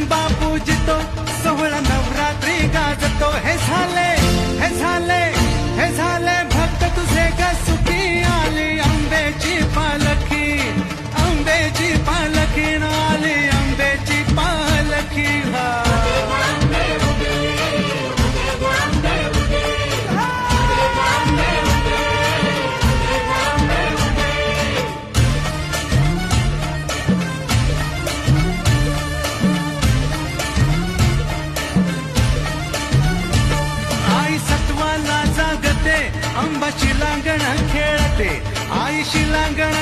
बापूजितो सोहळा नवरात्री गाजतो हे झाले हे झाले हे झाले भक्त तुझे ग सुखी आली आंब्याची पालखी आली आंब्याची पालखी हा आंबाची लांगण खेळते आईशी लांगण